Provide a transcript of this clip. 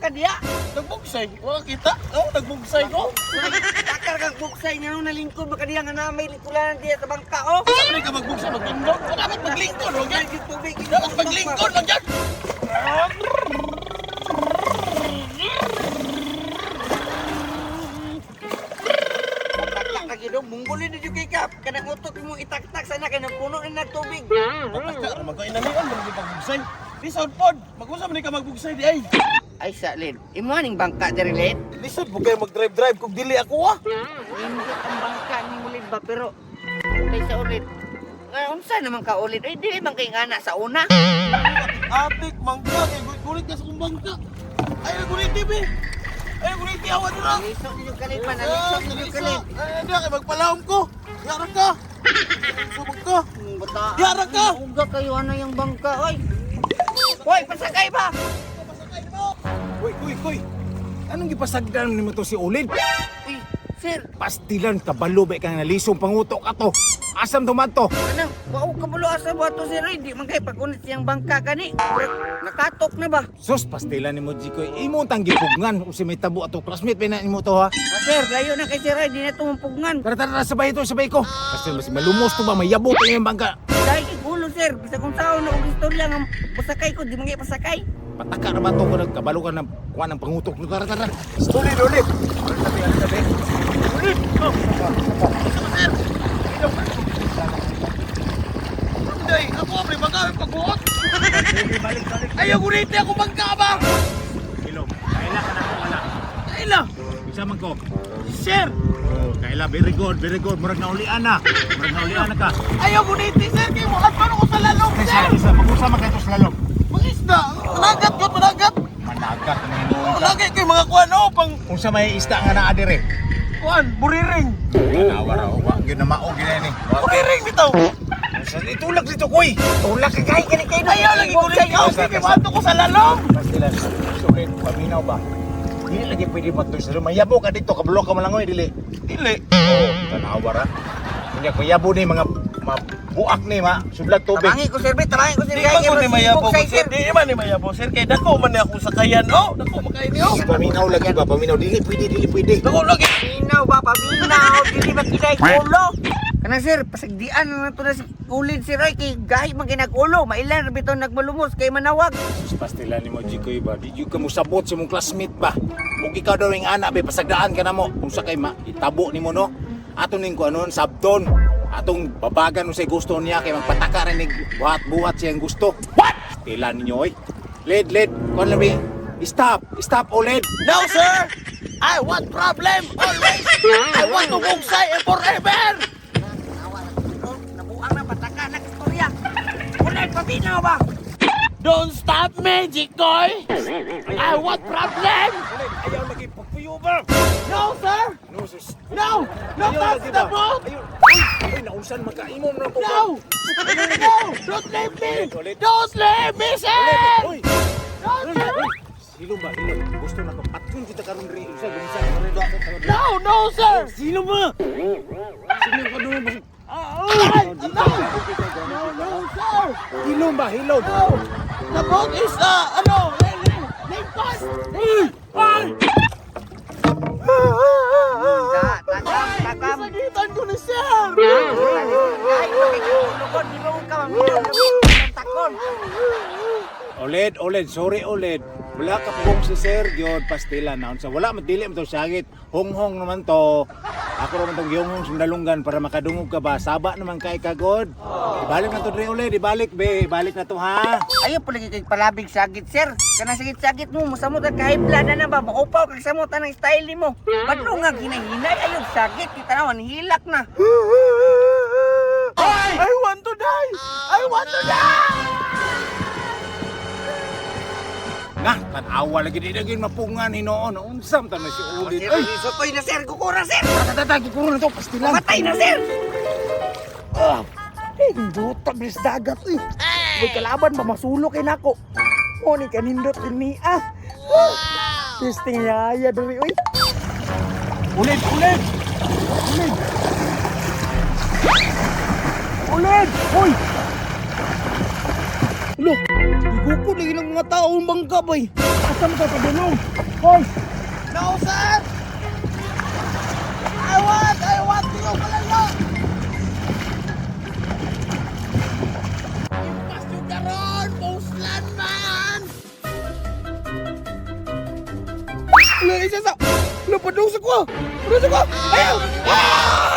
ka diya. Nagbugsay. Wala kita. Oh, nagbugsay ko. Takar kang buksay nga nung nalingkod baka diya nga na may likulanan diya sa bangka oh. Sabi ka magbugsay, maglingkod. Dapat maglingkod, wag yan. Tubig. Dapat maglingkod, wag yan. Lagi dong, munggulin na juga kap. Kanang utot mo itak-tak sana kay puno na nagtubig. Pataka, magkainalian, magbugsay. Lisod pod, mag-usap ni ka magbugsay di ay. Ay sa lid. Imo aning bangka diri lid. Lisod mo kayo mag-drive-drive kung dili ako ah. Hindi ang bangka ni ulid ba pero kay sa ulit. Unsa naman ka ulit? Ay dili man kay ngana sa una. Atik, mangga, kay gulit ka sa kong bangka. Ay, gulit TV. Ay, gulit awan na. Liso ninyo kalit man, liso ninyo kalit. Ay, hindi, kay magpalahom ko. Yara ka. Subog ka. Bata. Yara ka. Uga kayo ano yung bangka, oy. Hoy, pasakay ba? Kuy. Anong gipasagdan nimo to si Ulid? Uy, sir. Pastilan kabalo ba kang nalisong pangutok ato. Asam dumadto. Anong, wao kabulo asa ba to sir? Hindi man kay pagunit siyang bangka kani. Nakatok na ba? Sus pastilan nimo Jikoy. Imo tang gipugnan si may tabo ato classmate pa na nimo to ha. Sir, layo na kay sir, di na tumumpugngan. Tara sabay ko. Kasi mas malumos to ba mayabot yung bangka. Dahil igulo sir, bisa kung sao na og istorya nga pasakay ko, di man kay pasakay. Pataka naman to ko nagkabalo ka ng kuha ng pangutok. Tara. Ulid. Ulid. Oh. Sir. Day, ako pre bangka pagbuot. Balik. Ayaw gulit ako bangka ba? Ilong. Kaila ka na ko wala. Kaila. Isa man ko. Sir. Oh, kaila very good. Murag na ulian na ka. Ayaw gulit sir kay mo paano ko sa lalong sir. Isa mag-usama ka ito sa lalong. Mangisda. Managat. Managat na yun. Lagi kay mga kuan oh pang Kung sa may isda nga naa dire. kuan buriring. Nawara o ba? Yun na maog yun yan eh. Buriring bitaw. Itulak dito, Koy! Tulak ka kay kani kay Ayaw lagi gulit ko sige mato ko sa lalong. Pastilan, sulit, paminaw ba? Dili lagi pwede matoy sa lalong. Mayabo ka dito, kablo ka malangoy, dili. Dili. Oo, tanawara. Kanya mayabo ni mga buak ni ma, sudlag tubig. Tabangi ko sir, tabangi ko sir. Di man ko ni mayabo sir. Di man ni mayabo sir kay dako man ni ako sakayan oh. Dako makain niyo. Paminaw lagi ba? Paminaw, dili pwede. Dako lagi. Paminaw ba, paminaw, dili ba kinay ulo? Kana sir, pasagdian na to na si Ulid si Roy kay gahi man kinag-ulo, mailan ra bitaw nagmalumos kay manawag. Pastilan ni mo, Jikoy ba? Di ka mo sabot sa mong classmate ba? Kung ikaw daw yung anak, be, pasagdaan ka na mo. Kung sa kay itabo ni mo, no? Ato ning ko ano, sabton. Atong babagan mo sa gusto niya kay magpataka rin buhat-buhat siyang gusto. What? Pastilan ninyo, oy. Led. Kung labi, stop, Ulid. No sir. I want problem always. I want to bugsay forever. Nabuang na pataka na istorya. Ulid paminaw ba? Don't stop me, Jikoy. I want problem. Ayaw lagi pagpuyo ba? No sir. No, sus. No. No touch the boat. Ay, naunsan magkaimom na ko. No. No. Don't leave me. Don't leave me, sir. Uy! Don't leave me. Silong ba? Hilong. Gusto na ko. Patun kita karon rin. Isa, gumisa ka rin. No, no, sir. Sino ba? Sino ka doon ba? No, sir. Hilong ba? Hilong. No. The boat is, name pass. Takam. Sagitan ko ni sir. Ay, pakikulukon, di ba ka maminaw na takon. Oled. Sorry, Oled. Wala ka pong si Sir Gyod Pastila na. Sa wala madili mo to sagit. Hong naman to. Ako naman tong gihong sundalunggan para makadungog ka ba. Saba naman kay kagod. Ibalik na to Dre Oled. Ibalik na to ha. Ayaw po lagi kay palabig sagit, sir. Kana sagit-sagit mo, masamot ang kahibla na ba? Maupaw kag samot ang style mo. Padlo nga ginahinay, ayaw sagit. Kita naman, hilak na. I want to die. I want to die. Nah, tanawa lagi di naging mapungan hinoon. Unsam ta na si Oled. Ay, sotoy na, sir. Kukura, sir. Kikuro na to. Pastila. Matay na, sir. Butag bis dagat eh. May kalaban ba masulo kay nako. Mo ni kanindot ini ah. Testing yaya diri oy. Oled. Ulit! Hoy! Look! Gugukod lagi ng mga taong bangka bay. Asa mo ka padulong? Hoy! No, sir! I want to go palalo! Impas yung karon! Postlan man! Wala isa sa... Wala padung sa ko! Padung sa ko! Ayaw! Ah!